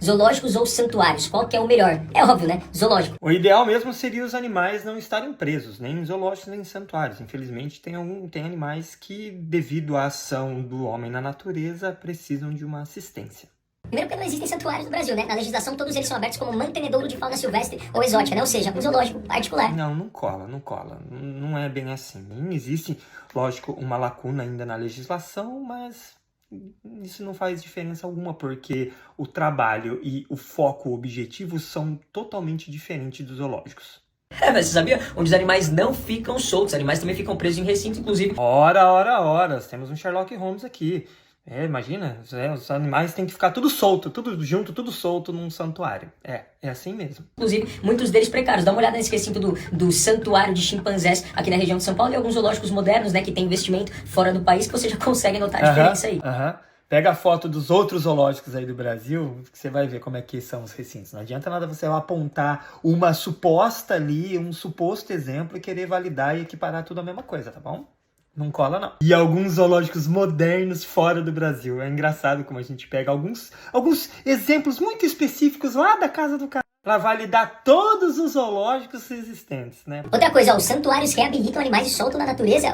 Zoológicos ou santuários? Qual que é o melhor? É óbvio, né? Zoológico. O ideal mesmo seria os animais não estarem presos, nem em zoológicos, nem em santuários. Infelizmente, tem animais que, devido à ação do homem na natureza, precisam de uma assistência. Primeiro porque não existem santuários no Brasil, né? Na legislação todos eles são abertos como mantenedouro de fauna silvestre ou exótica, né? Ou seja, um zoológico particular. Não cola. Não é bem assim. Existe, lógico, uma lacuna ainda na legislação, mas isso não faz diferença alguma, porque o trabalho e o foco, o objetivo são totalmente diferentes dos zoológicos. Mas você sabia? Onde os animais não ficam soltos, os animais também ficam presos em recinto, inclusive. Ora, temos um Sherlock Holmes aqui. Imagina, os animais têm que ficar tudo solto, tudo junto, tudo solto num santuário. É assim mesmo. Inclusive, muitos deles precários. Dá uma olhada nesse recinto do santuário de chimpanzés aqui na região de São Paulo e alguns zoológicos modernos, né, que tem investimento fora do país, que você já consegue notar a diferença aí. Pega a foto dos outros zoológicos aí do Brasil, que você vai ver como é que são os recintos. Não adianta nada você apontar uma suposta ali, um suposto exemplo e querer validar e equiparar tudo a mesma coisa, tá bom? Não cola, não. E alguns zoológicos modernos fora do Brasil. É engraçado como a gente pega alguns exemplos muito específicos lá da casa do cara para validar todos os zoológicos existentes, né? Outra coisa, os santuários reabilitam animais e soltam na natureza.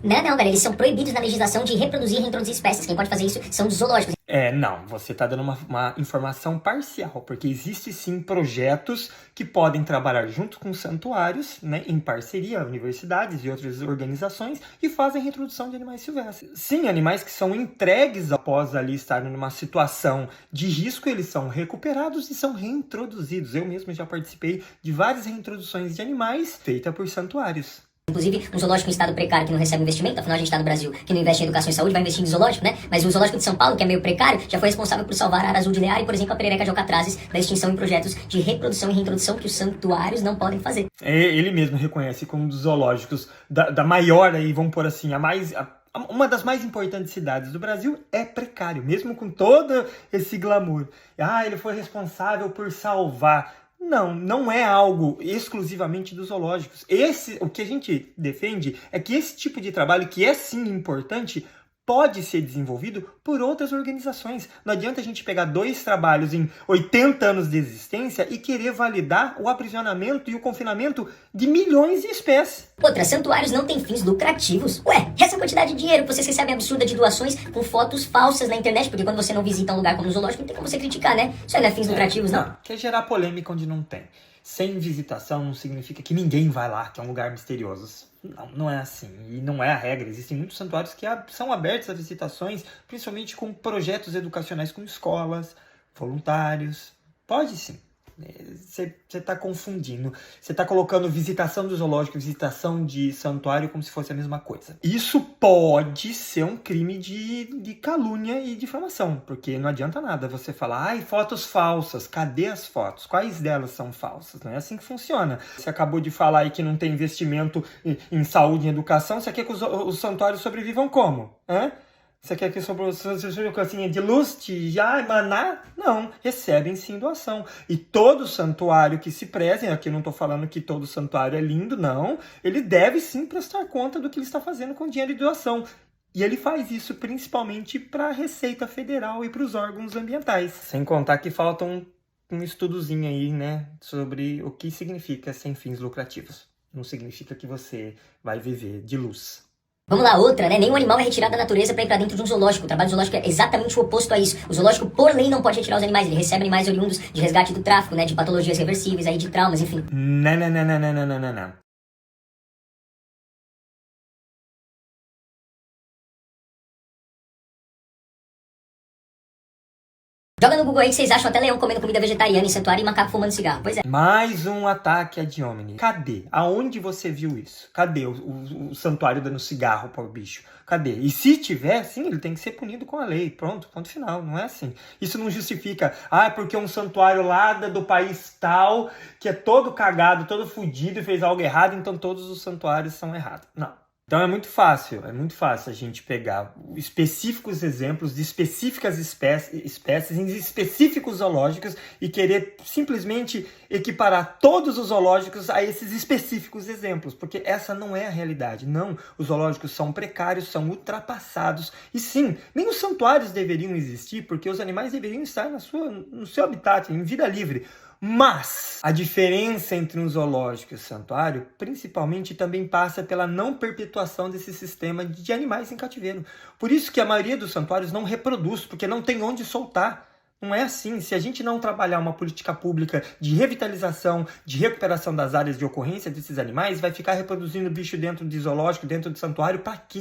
Não, galera, eles são proibidos na legislação de reproduzir e reintroduzir espécies. Quem pode fazer isso são os zoológicos. Não, você está dando uma informação parcial, porque existe sim projetos que podem trabalhar junto com santuários, né, em parceria, universidades e outras organizações, e fazem reintrodução de animais silvestres. Sim, animais que são entregues após ali estarem numa situação de risco, eles são recuperados e são reintroduzidos. Eu mesmo já participei de várias reintroduções de animais feitas por santuários. Inclusive, um zoológico em estado precário que não recebe investimento, afinal a gente está no Brasil, que não investe em educação e saúde, vai investir em zoológico, né? Mas o zoológico de São Paulo, que é meio precário, já foi responsável por salvar a Ara Azul de Lear e, por exemplo, a Perereca de Alcatrazes da extinção em projetos de reprodução e reintrodução que os santuários não podem fazer. Ele mesmo reconhece como um dos zoológicos da maior, aí vamos pôr assim, uma das mais importantes cidades do Brasil é precário, mesmo com todo esse glamour. Ele foi responsável por salvar. Não é algo exclusivamente dos zoológicos. O que a gente defende é que esse tipo de trabalho, que é sim importante, pode ser desenvolvido por outras organizações. Não adianta a gente pegar 2 trabalhos em 80 anos de existência e querer validar o aprisionamento e o confinamento de milhões de espécies. Outra, santuários não têm fins lucrativos. Ué, essa quantidade de dinheiro que vocês recebem absurda de doações com fotos falsas na internet, porque quando você não visita um lugar como o zoológico, não tem como você criticar, né? Isso aí não é fins lucrativos, não. Quer gerar polêmica onde não tem. Sem visitação não significa que ninguém vai lá, que é um lugar misterioso. Não é assim. E não é a regra. Existem muitos santuários que são abertos a visitações, principalmente com projetos educacionais com escolas, voluntários. Pode sim. Você está confundindo. Você está colocando visitação do zoológico, visitação de santuário como se fosse a mesma coisa. Isso pode ser um crime de calúnia e difamação, porque não adianta nada você falar, fotos falsas, cadê as fotos? Quais delas são falsas? Não é assim que funciona. Você acabou de falar aí que não tem investimento em saúde e educação, você quer que os santuários sobrevivam como? Você quer que sobre coisinha de luz, de maná? Não, recebem sim doação. E todo santuário que se preze, aqui eu não estou falando que todo santuário é lindo, não. Ele deve sim prestar conta do que ele está fazendo com dinheiro de doação. E ele faz isso principalmente para a Receita Federal e para os órgãos ambientais. Sem contar que falta um estudozinho aí, né, sobre o que significa sem fins lucrativos. Não significa que você vai viver de luz. Vamos lá, outra, né? Nenhum animal é retirado da natureza para ir para dentro de um zoológico. O trabalho zoológico é exatamente o oposto a isso. O zoológico, por lei, não pode retirar os animais. Ele recebe animais oriundos de resgate do tráfico, né? De patologias reversíveis, aí de traumas, enfim. Não. Joga no Google aí que vocês acham até leão comendo comida vegetariana em santuário e macaco fumando cigarro. Pois é. Mais um ataque ad hominem. Cadê? Aonde você viu isso? Cadê o santuário dando cigarro para o bicho? Cadê? E se tiver, sim, ele tem que ser punido com a lei. Pronto, ponto final. Não é assim. Isso não justifica, porque um santuário lá do país tal, que é todo cagado, todo fudido e fez algo errado, então todos os santuários são errados. Não. Então é muito fácil a gente pegar específicos exemplos de específicas espécies em específicos zoológicos e querer simplesmente equiparar todos os zoológicos a esses específicos exemplos, porque essa não é a realidade. Não, os zoológicos são precários, são ultrapassados e sim, nem os santuários deveriam existir, porque os animais deveriam estar no seu habitat, em vida livre. Mas a diferença entre um zoológico e um santuário, principalmente, também passa pela não perpetuação desse sistema de animais em cativeiro. Por isso que a maioria dos santuários não reproduz, porque não tem onde soltar. Não é assim. Se a gente não trabalhar uma política pública de revitalização, de recuperação das áreas de ocorrência desses animais, vai ficar reproduzindo bicho dentro de zoológico, dentro de santuário, para quê?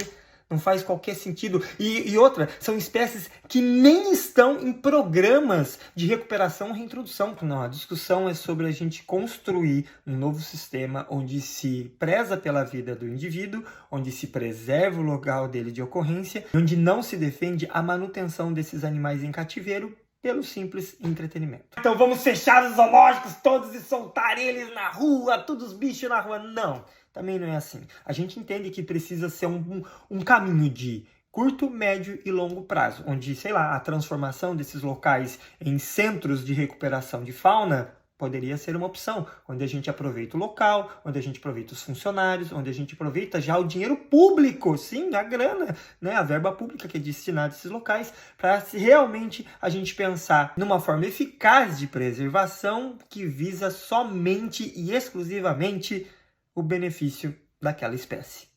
Não faz qualquer sentido. E outra, são espécies que nem estão em programas de recuperação ou reintrodução. Não, a discussão é sobre a gente construir um novo sistema onde se preza pela vida do indivíduo, onde se preserva o local dele de ocorrência, onde não se defende a manutenção desses animais em cativeiro pelo simples entretenimento. Então vamos fechar os zoológicos todos e soltar eles na rua, todos os bichos na rua. Não, também não é assim. A gente entende que precisa ser um caminho de curto, médio e longo prazo, onde, sei lá, a transformação desses locais em centros de recuperação de fauna poderia ser uma opção, onde a gente aproveita o local, onde a gente aproveita os funcionários, onde a gente aproveita já o dinheiro público, sim, a grana, né, a verba pública que é destinada a esses locais, para realmente a gente pensar numa forma eficaz de preservação que visa somente e exclusivamente o benefício daquela espécie.